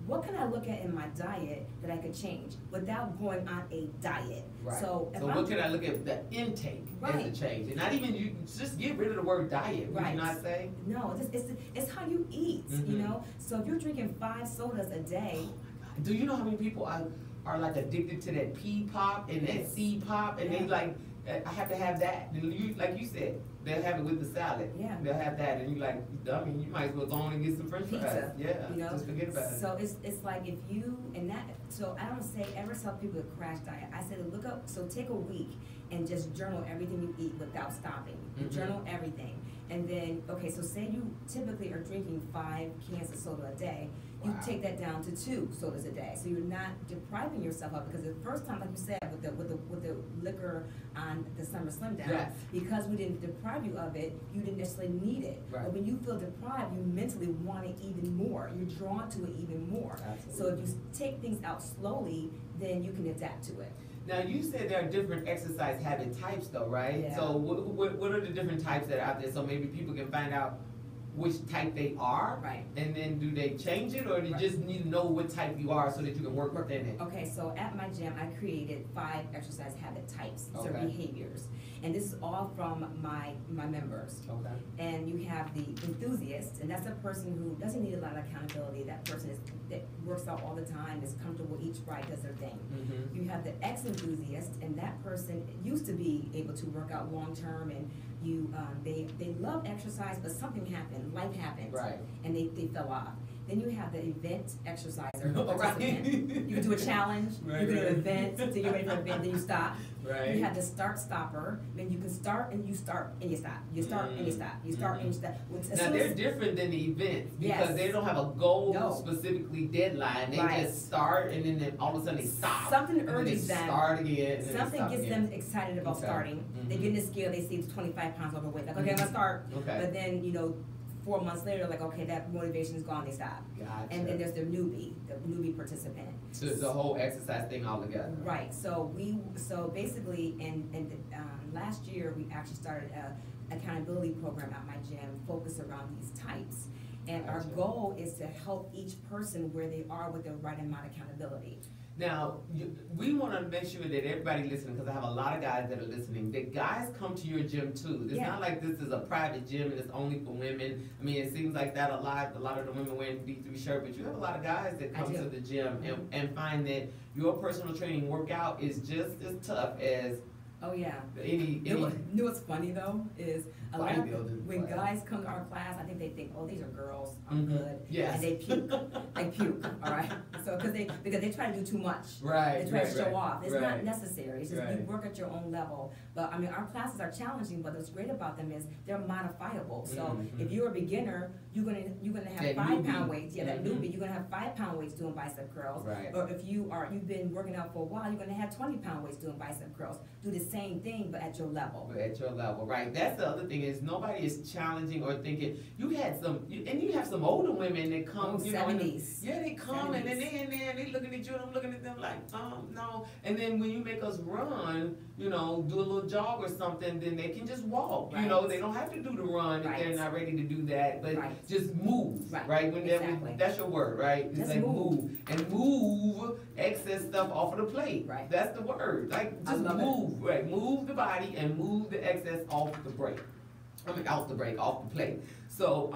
What can I look at in my diet that I could change without going on a diet? Right. So what can I look at the intake as a change? And not even, you just get rid of the word diet, would you not say? No, it's how you eat, So if you're drinking 5 sodas a day, Do you know how many people are like addicted to that pea pop and that seed pop, and they like, I have to have that. And you, like you said, they'll have it with the salad. Yeah. They'll have that, and you like, I mean, you might as well go on and get some French fries. Pizza. Yeah. You know? Just forget about it. So it's like if you and that. So I don't ever tell people to crash diet. I say to look up. So take a week and just journal everything you eat without stopping. You journal everything. And then, okay, so say you typically are drinking 5 cans of soda a day, you take that down to 2 sodas a day. So you're not depriving yourself of it, because the first time, like you said, with the liquor on the Summer Slim Down, because we didn't deprive you of it, you didn't necessarily need it. But when you feel deprived, you mentally want it even more. You're drawn to it even more. Absolutely. So if you take things out slowly, then you can adapt to it. Now, you said there are different exercise habit types though, right? Yeah. So what are the different types that are out there, so maybe people can find out which type they are? Right. And then do they change it, or do you just need to know what type you are so that you can work within it? Okay, so at my gym, I created 5 exercise habit types. These are behaviors. And this is all from my members. Okay. And you have the enthusiast, and that's a person who doesn't need a lot of accountability. That person that works out all the time, is comfortable, eats right, does their thing. You have the ex-enthusiast, and that person used to be able to work out long term, and they love exercise, but something happened, life happened, and they fell off. Then you have the event exerciser, participant. You do a challenge, you do an event, so you're ready for an event, then you stop. You have the start-stopper, then you can start and you stop. You start and you stop. You start and you stop. Now they're different than the events, because they don't have a goal specifically deadline. They just start, and then all of a sudden they stop. Something urges them. Start again. And something gets them excited about starting. They get in the scale, they see it's 25 pounds overweight. Like, okay, I'm gonna start. But then, 4 months later, like, okay, that motivation's gone, they stop. Gotcha. And then there's the newbie participant. So it's the whole exercise thing all together. Right. So basically, last year we actually started a accountability program at my gym focused around these types. And our goal is to help each person where they are with the right amount of accountability. Now, we want to make sure that everybody listening, because I have a lot of guys that are listening, that guys come to your gym too. It's not like this is a private gym and it's only for women. I mean, it seems like that a lot of the women wearing D3 shirt, but you have a lot of guys that come to the gym and find that your personal training workout is just as tough as any. You know what's funny though is a lot of when guys come to our class, I think they think, oh, these are girls, I'm good, and they puke, all right. So because they try to do too much, they try to show off. It's not necessary. It's just you work at your own level. But I mean, our classes are challenging, but what's great about them is they're modifiable. So if you're a beginner, you're gonna have 5-pound weights. Yeah, that newbie, you're gonna have 5-pound weights doing bicep curls. Or if you've been working out for a while, you're gonna have 20-pound weights doing bicep curls. Do the same thing, but at your level. At your level, right? That's the other thing, is nobody is challenging or thinking. You have some older women that come, 70s. They come 70s. And then they looking at you, and I'm looking at them like, no. And then when you make us run, do a little jog or something, then they can just walk. They don't have to do the run if they're not ready to do that, but just move, right? That's your word, right? It's like move. And move excess stuff off of the plate. Right. That's the word. Like, just move, right? Move the body and move the excess off the plate. Off the plate. So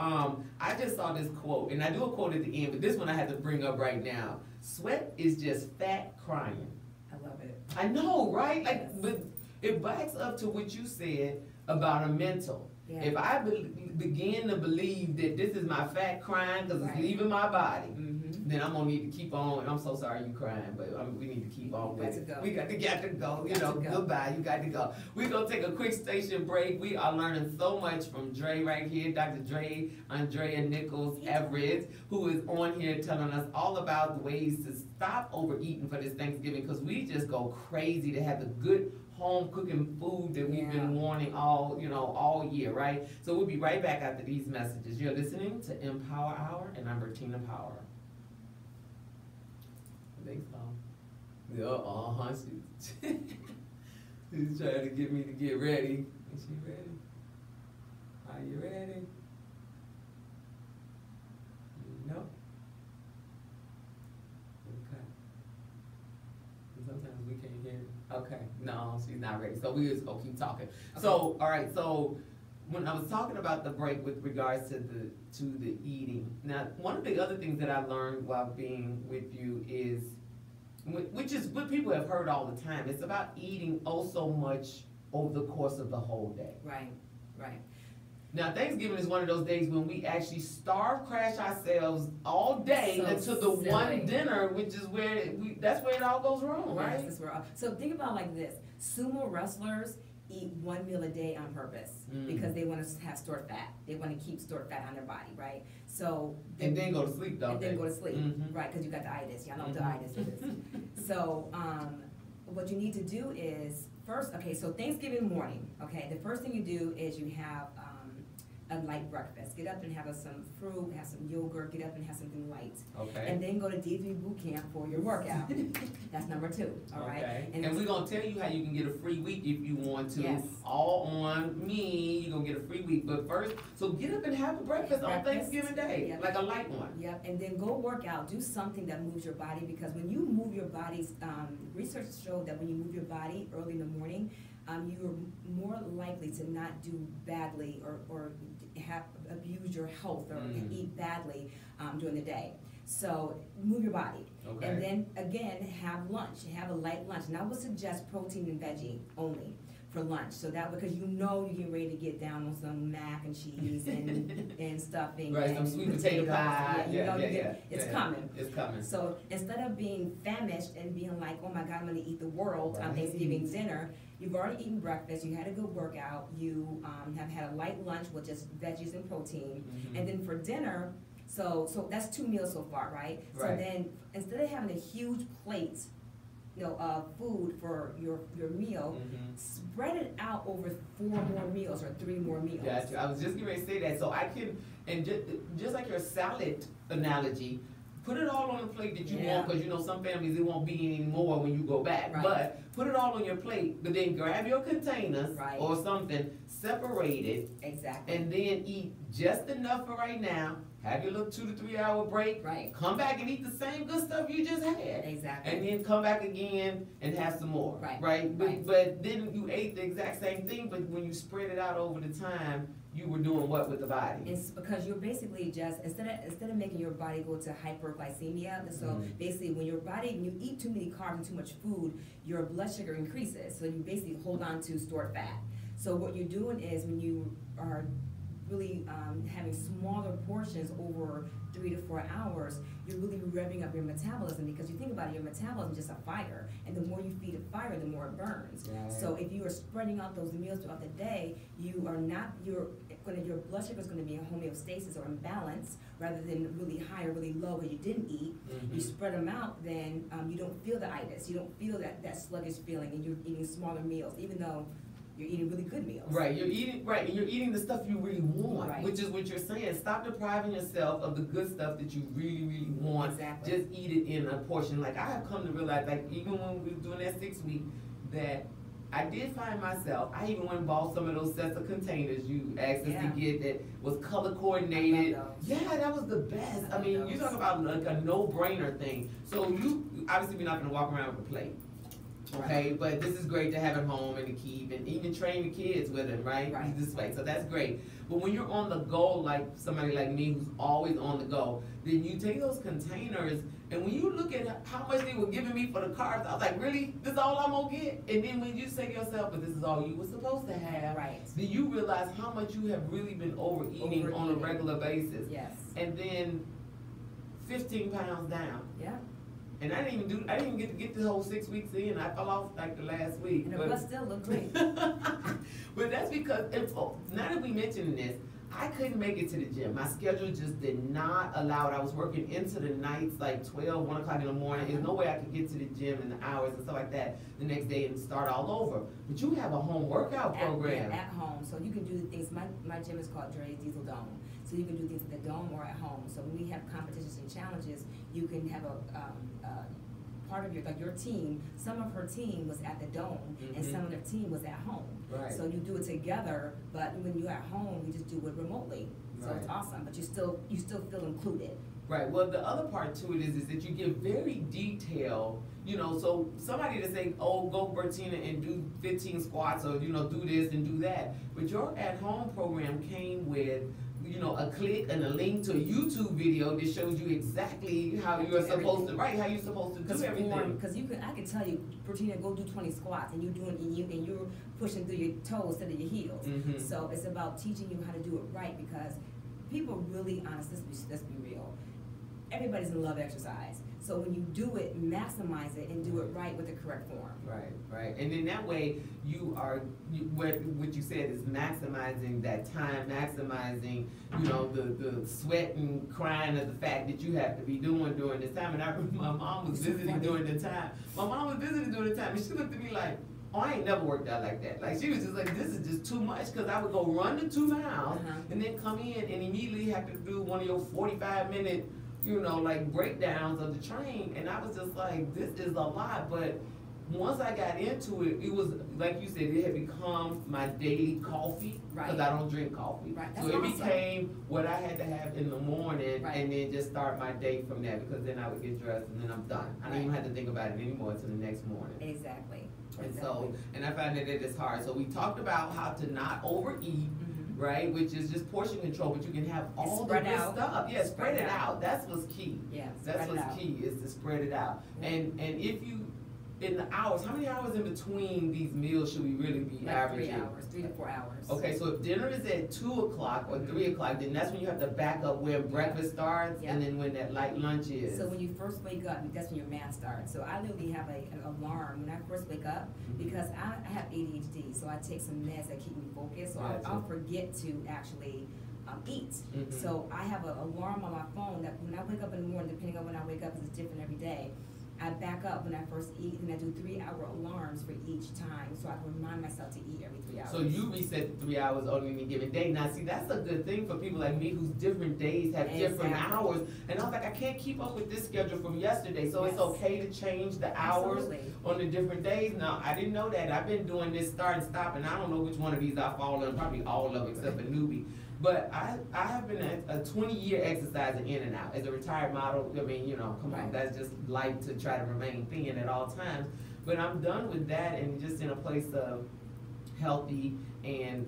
I just saw this quote, and I do a quote at the end, but this one I had to bring up right now. Sweat is just fat crying. I love it. I know, right? Like, but it backs up to what you said about a mental. Yeah. If I begin to believe that this is my fat crying because it's leaving my body, then I'm gonna need to keep on. And I'm so sorry you crying, but we need to keep on with it. We got to go. Goodbye. You got to go. We're gonna take a quick station break. We are learning so much from Dre right here, Dr. Dre, Andrea Nichols Everett, who is on here telling us all about the ways to stop overeating for this Thanksgiving, because we just go crazy to have the good home cooking food that we've been wanting all year, right? So we'll be right back after these messages. You're listening to Empower Hour, and I'm Bertina Power. I think so. Yeah, she's trying to get me to get ready. Is she ready? Are you ready? No. Okay. Sometimes we can't hear. Okay. No, she's not ready. So we just gonna keep talking. Okay. So, all right. So when I was talking about the break with regards to the eating. Now, one of the other things that I learned while being with you is, which is what people have heard all the time. It's about eating oh so much over the course of the whole day. Right, right. Now, Thanksgiving is one of those days when we actually crash ourselves all day So until the silly. one dinner, which is that's where it all goes wrong, right? Yes, that's where so think about it like this. Sumo wrestlers eat one meal a day on purpose because they want to have stored fat. They want to keep stored fat on their body, right? So and then go to sleep, don't they? And then go to sleep, Mm-hmm. right? Because you got the itis. Y'all know what the itis is. So what you need to do is first, okay. So Thanksgiving morning, okay. The first thing you do is you have a light breakfast. Get up and have some fruit, have some yogurt, get up and have something light. Okay. And then go to D3 boot camp for your workout. That's number 2, all right? Okay. And we're going to tell you how you can get a free week if you want to. Yes. All on me, you're going to get a free week. But first, so get up and have a breakfast on Thanksgiving Day, Yep. like a light one. Yep, and then go work out. Do something that moves your body, because when you move your body, research showed that when you move your body early in the morning, you are more likely to not do badly or abuse your health or eat badly during the day. So move your body. Okay. And then again, have lunch. Have a light lunch. And I would suggest protein and veggie only for lunch. So that, because you know you're getting ready to get down on some mac and cheese and stuffing. Right, and some sweet potato pie. It's coming. It's coming. So instead of being famished and being like, oh my God, I'm gonna eat the world on Thanksgiving dinner, you've already eaten breakfast, you had a good workout, you have had a light lunch with just veggies and protein, and then for dinner, so that's 2 meals so far, right? So then instead of having a huge plate, of food for your meal, spread it out over 4 more meals or 3 more meals. Gotcha. I was just getting ready to say that. So I can, and just like your salad analogy, put it all on the plate that you want, because some families, it won't be any more when you go back. Right. But put it all on your plate, but then grab your containers or something, separate it, and then eat just enough for right now. Have your little 2 to 3 hour break. Right. Come back and eat the same good stuff you just had. Exactly. And then come back again and have some more. Right. Right. But then you ate the exact same thing, but when you spread it out over the time, you were doing what with the body? It's because you're basically just, instead of making your body go to hyperglycemia, so basically when you eat too many carbs and too much food, your blood sugar increases. So you basically hold on to stored fat. So what you're doing is, when you are really having smaller portions over 3 to 4 hours, you're really revving up your metabolism, because you think about it, your metabolism is just a fire, and the more you feed a fire, the more it burns. Right. So if you are spreading out those meals throughout the day, your blood sugar is going to be in homeostasis or in balance, rather than really high or really low because you didn't eat. You spread them out, then you don't feel the itis, you don't feel that sluggish feeling, and you're eating smaller meals, even though you're eating really good meals. Right, and you're eating the stuff you really want, which is what you're saying. Stop depriving yourself of the good stuff that you really, really want. Exactly. Just eat it in a portion. Like, I have come to realize, like, even when we were doing that 6 week, that I did find myself, I even went and bought some of those sets of containers you asked us to get that was color coordinated. Yeah, that was the best. I mean, you talk about like a no-brainer thing. So obviously we're not gonna walk around with a plate. Okay, but this is great to have at home and to keep, and even train the kids with it, right? This way, so that's great. But when you're on the go, like somebody like me who's always on the go, then you take those containers, and when you look at how much they were giving me for the carbs, I was like, really? This is all I'm gonna get? And then when you say to yourself, but this is all you were supposed to have, then you realize how much you have really been overeating on a regular basis. Yes. And then 15 pounds down. Yeah. And I didn't even get to get the whole 6 weeks in. I fell off like the last week. And the blood still looked great. But that's because, now that we mentioned this, I couldn't make it to the gym. My schedule just did not allow it. I was working into the nights, like 12, 1 o'clock in the morning. There's no way I could get to the gym in the hours and stuff like that the next day and start all over. But you have a home workout program. At home, so you can do the things. My gym is called Dre's Diesel Dome. So you can do things at the dome or at home. So when we have competitions and challenges, you can have a part of your team. Some of her team was at the dome, and some of their team was at home. Right. So you do it together, but when you're at home, you just do it remotely. So it's awesome, but you still feel included Right. Well, the other part to it is that you give very detailed, you know, so somebody to say, oh, go Bertina and do 15 squats, or, you know, do this and do that. But your at-home program came with, you know, a click and a link to a YouTube video that shows you exactly how you're supposed to, right, how you're supposed to do everything. Because I can tell you, Bertina, go do 20 squats, and you're pushing through your toes instead of your heels. So it's about teaching you how to do it right, because people are really honest. Let's be real. Everybody's in love exercise. So when you do it, maximize it and do it right with the correct form. Right, right. And then that way what you said is maximizing that time, maximizing, you know, the sweat and crying of the fact that you have to be doing during this time. And I remember my mom was visiting during the time. And she looked at me like, oh, I ain't never worked out like that. Like, she was just like, this is just too much, because I would go run the 2 miles and then come in and immediately have to do one of your 45-minute, you know, like breakdowns of the train, and I was just like, this is a lot. But once I got into it, it was, like you said, it had become my daily coffee, because I don't drink coffee. So it became what I had to have in the morning, and then just start my day from there, because then I would get dressed and then I'm done. I don't even have to think about it anymore until the next morning. Exactly. And so, and I found that it is hard. So we talked about how to not overeat, right? Which is just portion control, but you can have all the good stuff. Yeah, spread it out. That's what's key. Yeah, that's what's key, is to spread it out. And if you, in the hours, how many hours in between these meals should we really be averaging? 3 hours, 3 to 4 hours. Okay, so if dinner is at 2 o'clock or 3 o'clock, then that's when you have to back up where breakfast starts, and then when that light lunch is. So when you first wake up, that's when your math starts. So I literally have an alarm when I first wake up, because I have ADHD, so I take some meds that keep me focused, so I'll forget to actually eat. So I have an alarm on my phone that when I wake up in the morning, depending on when I wake up, 'cause it's different every day, I back up when I first eat, and I do 3-hour alarms for each time, so I can remind myself to eat every 3 hours. So you reset the 3 hours on any given day. Now, see, that's a good thing for people like me whose different days have different hours. And I was like, I can't keep up with this schedule from yesterday, so it's okay to change the hours on the different days. Now, I didn't know that. I've been doing this start and stop, and I don't know which one of these I fall in, probably all of them except for newbie. But I have been a 20-year exerciser in and out. As a retired model, I mean, you know, come on, that's just life, to try to remain thin at all times. But I'm done with that, and just in a place of healthy and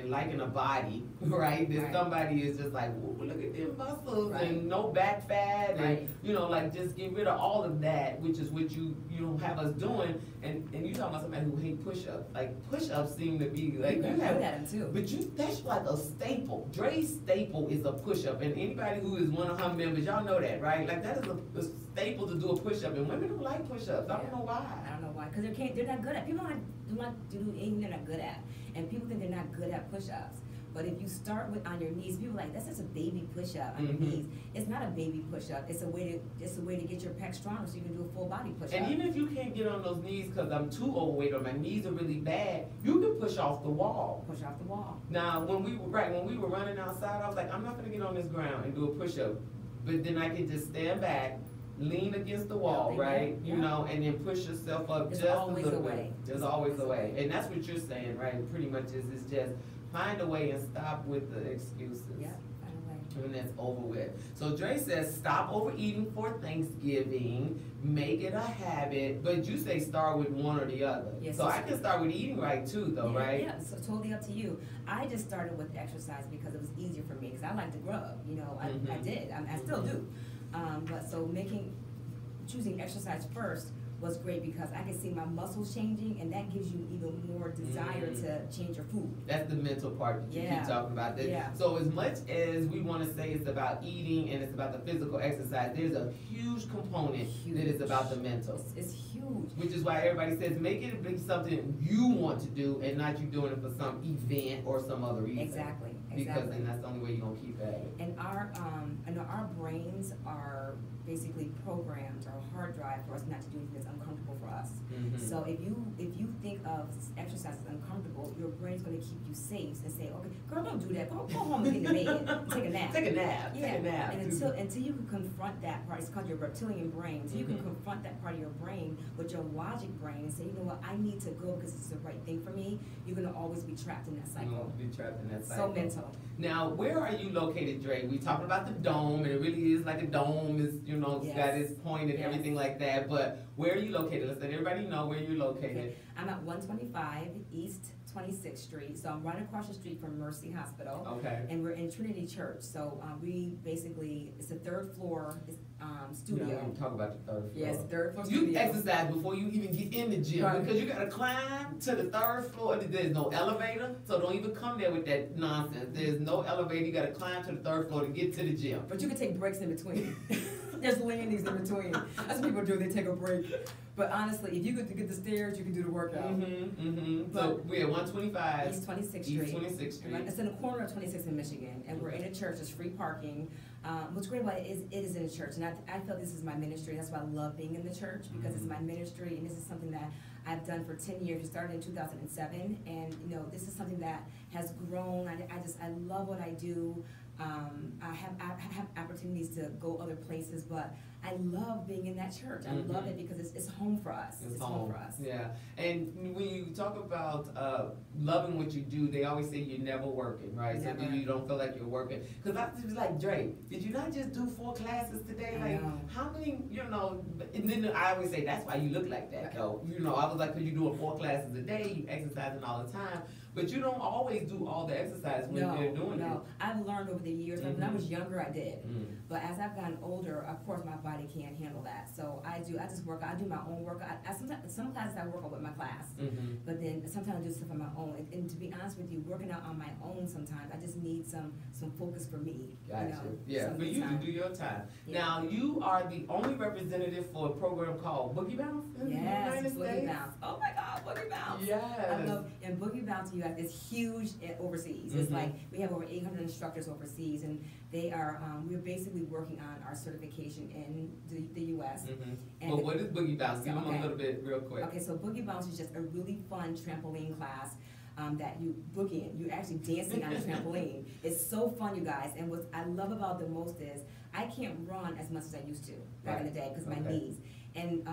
liking a body, right? That somebody is just like, ooh, look at them muscles, and no back fat, and you know, like, just get rid of all of that, which is what you know have us doing. And you talking about somebody who hate push-ups. Like, push-ups seem to be like, you have them too. But that's like a staple. Dre's staple is a push-up, and anybody who is one of her members, y'all know that, right? Like, that is a staple to do a push-up, and women don't like push-ups. I don't know why. I don't know why, because they're not good at. People do not do anything they're not good at, and people think they're not good at push-ups. But if you start with on your knees, people are like, that's just a baby push-up on your knees. It's not a baby push-up. It's a way to get your pecs stronger, so you can do a full body push-up. And even if you can't get on those knees because I'm too overweight or my knees are really bad, you can push off the wall. Push off the wall. Now, when we were running outside, I was like, I'm not gonna get on this ground and do a push-up. But then I can just stand back, lean against the wall, right? You know, and then push yourself up just a little bit. There's always a way. And that's what you're saying, right? Pretty much is just find a way and stop with the excuses. Yeah, find a way. And that's over with. So Dre says, stop overeating for Thanksgiving, make it a habit, but you say start with one or the other. Yes, so I can start with eating right too, though, right? Yeah, so totally up to you. I just started with exercise because it was easier for me, because I like to grub, you know, I did, I still do. But so choosing exercise first was great, because I could see my muscles changing, and that gives you even more desire to change your food. That's the mental part that you keep talking about. So as much as we want to say it's about eating and it's about the physical exercise, there's a huge component that is about the mental. It's huge. Which is why everybody says make it be something you want to do and not you doing it for some event or some other reason. Exactly. Because then that's the only way you're going to keep at it. And I know our brains are basically programmed, our hard drive for us not to do anything that's uncomfortable for us. So if you think of exercise as uncomfortable, your brain's going to keep you safe and say, okay, girl, don't do that. Go home and get in the bed. Take a nap. Take a nap. Yeah. Take a nap. And until you can confront that part, it's called your reptilian brain. So you can confront that part of your brain with your logic brain and say, you know what, I need to go because it's the right thing for me. You're going to always be trapped in that cycle. Be trapped in that cycle. So mental. mental. Now, where are you located, Dre? We talking about the dome, and it really is like a dome. Is it's got its point and everything like that. But where are you located? Let's let everybody know where you're located. Okay. I'm at 125 East 26th Street, so I'm right across the street from Mercy Hospital. Okay. And we're in Trinity Church, so we basically, it's a third floor studio. You don't talk about the third floor. Yes, third floor You studio. exercise before you even get in the gym, Right. because you gotta climb to the third floor. There's no elevator, so don't even come there with that nonsense. There's no elevator. You gotta climb to the third floor to get to the gym. But you can take breaks in between. There's landings in between. That's what people do, they take a break. But honestly, if you could get the stairs, you can do the workout. So we're at 125 East 26th Street. East 26th Street. Right. It's in the corner of 26th in Michigan, and we're in a church. There's free parking. What's great about it is in a church, and I feel this is my ministry. That's why I love being in the church, because it's my ministry, and this is something that I've done for 10 years. It started in 2007, and this is something that has grown. I love what I do. I have opportunities to go other places, but I love being in that church. I love it because it's home for us. It's home for us. Yeah, and when you talk about loving what you do, they always say you're never working, right? Never. So you don't feel like you're working. Because I was like, Dre, did you not just do 4 classes today? I Like, know. how many, and then I always say, that's why you look like that, though. I was like, because you're doing 4 classes a day, you exercising all the time. But you don't always do all the exercise when you're doing it. I've learned over the years. Like when I was younger, I did. But as I've gotten older, of course, my body can't handle that. So I just work out. I do my own workout. Sometimes some classes I work out with my class, but then sometimes I do stuff on my own. And to be honest with you, working out on my own sometimes I just need some focus for me. Gotcha. For you to do your time. Yeah. Now you are the only representative for a program called Boogie Bounce in the United Boogie States. Bounce. Oh my God, Boogie Bounce. Yes. I love, and Boogie Bounce US is huge overseas. It's like we have over 800 instructors overseas, and they are we're basically working on our certification in the US. And well, what is Boogie Bounce? Give them a little bit real quick. Okay, so Boogie Bounce is just a really fun trampoline class that you boogie in. You're actually dancing on a trampoline. It's so fun, you guys. And what I love about it the most is I can't run as much as I used to back in the day because my knees. And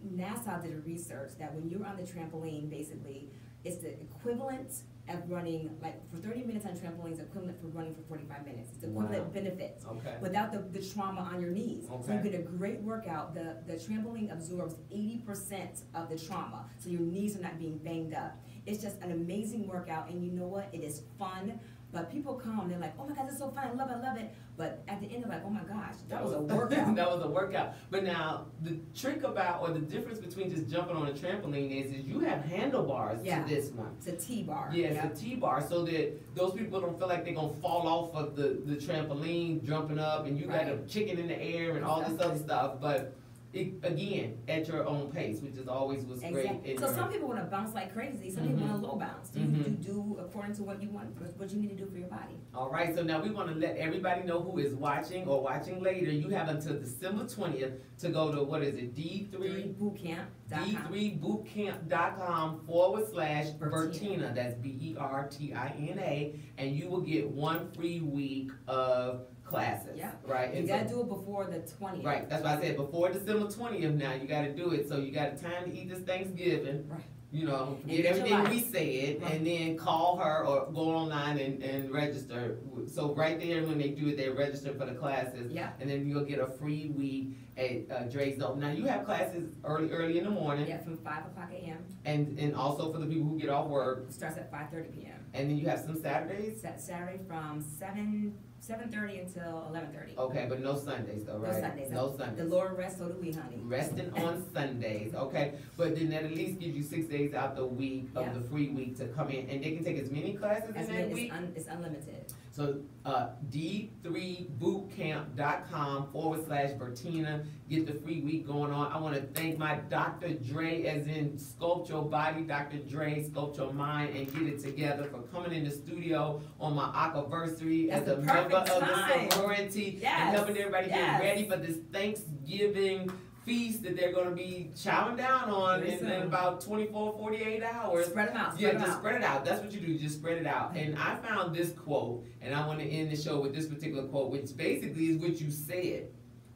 NASA did a research that when you're on the trampoline, basically, it's the equivalent of running, like for 30 minutes on trampoline is equivalent for running for 45 minutes. It's the equivalent benefits without the trauma on your knees. So you get a great workout. The trampoline absorbs 80% of the trauma, so your knees are not being banged up. It's just an amazing workout, and you know what? It is fun. But people come, they're like, oh my God, this is so fun, I love it. But at the end, they're like, oh my gosh, that was a workout. That was a workout. But now, the trick about, or the difference between just jumping on a trampoline is you have handlebars to this one. It's a T-bar. Yeah, it's a T-bar, so that those people don't feel like they're going to fall off of the trampoline, jumping up, and you got a chicken in the air and all this other stuff. But again, at your own pace, which is always was great. So some people want to bounce like crazy. Some people want a low bounce. You do according to what you want, what you need to do for your body. All right. So now we want to let everybody know who is watching or watching later. You have until December 20th to go to, what is it, D3bootcamp.com/Bertina. That's Bertina, and you will get 1 free week of classes. Yeah. Right. You gotta do it before the 20th. Right. That's why I said before December 20th. Now you got to do it. So you got time to eat this Thanksgiving. Right. Forget everything we said, and then call her or go online and register. So right there, when they do it, they register for the classes. Yeah. And then you'll get a free week at Dre's Dome. Now you have classes early in the morning. Yeah, from 5 o'clock a.m. And also for the people who get off work. It starts at 5:30 p.m. And then you have some Saturdays. Saturday from 7:30 until 11:30. Okay, but no Sundays though, right? No Sundays. No Sundays. The Lord rests, so do we, honey. Resting on Sundays, okay. But then that at least gives you 6 days out the week of the free week to come in, and they can take as many classes in that week. It's unlimited. So D3bootcamp.com/Bertina. Get the free week going on. I want to thank my Dr. Dre, as in Sculpt Your Body, Dr. Dre, Sculpt Your Mind, and Get It Together, for coming in the studio on my Akaversary as a member of the sorority and helping everybody get ready for this Thanksgiving feast that they're going to be chowing down on in about 24, 48 hours. Spread them out. Spread it out. That's what you do. Just spread it out. And I found this quote, and I want to end the show with this particular quote, which basically is what you said.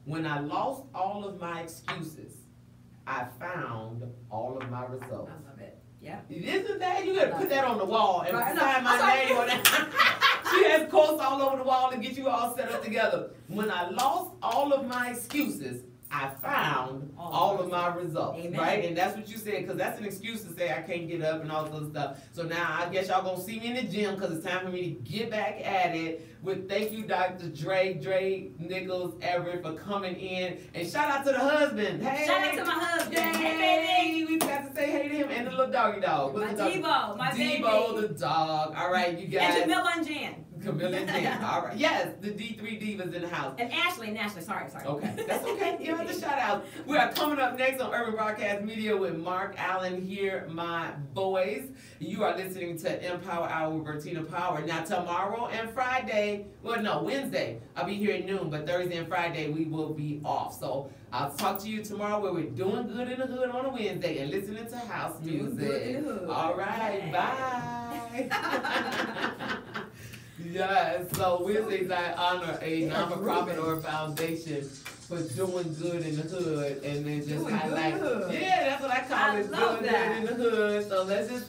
When I lost all of my excuses, I found all of my results. I love it. Yeah. Isn't that? You got to put that on the wall and sign my name on that. She has quotes all over the wall to get you all set up together. When I lost all of my excuses, I found all of my results. Amen. Right? And that's what you said, because that's an excuse to say I can't get up and all this other stuff. So now I guess y'all gonna see me in the gym, because it's time for me to get back at it. With thank you, Dr. Dre Nichols Everett, for coming in. And shout out to the husband. Hey, shout out to my husband. Yay. Hey, baby. We got to say hey to him and the little doggy dog. My Debo, my baby. Debo the dog. All right, you guys. And Jamila and Jan. Camilla and Jan. All right. Yes, the D3 Divas in the house. And Ashley. Sorry. Okay, that's okay. You have to shout out. We are coming up next on Urban Broadcast Media with Mark Allen here, my boys. You are listening to Empower Hour with Bertina Power. Now tomorrow and Friday, Wednesday, I'll be here at noon, but Thursday and Friday we will be off. So I'll talk to you tomorrow where we're doing good in the hood on a Wednesday and listening to house music. Good in the hood. All right, bye. Yes, so Wednesdays I honor a non-profit or a foundation for doing good in the hood, and then just highlight. Yeah, that's what I call it, doing good in the hood. So let's just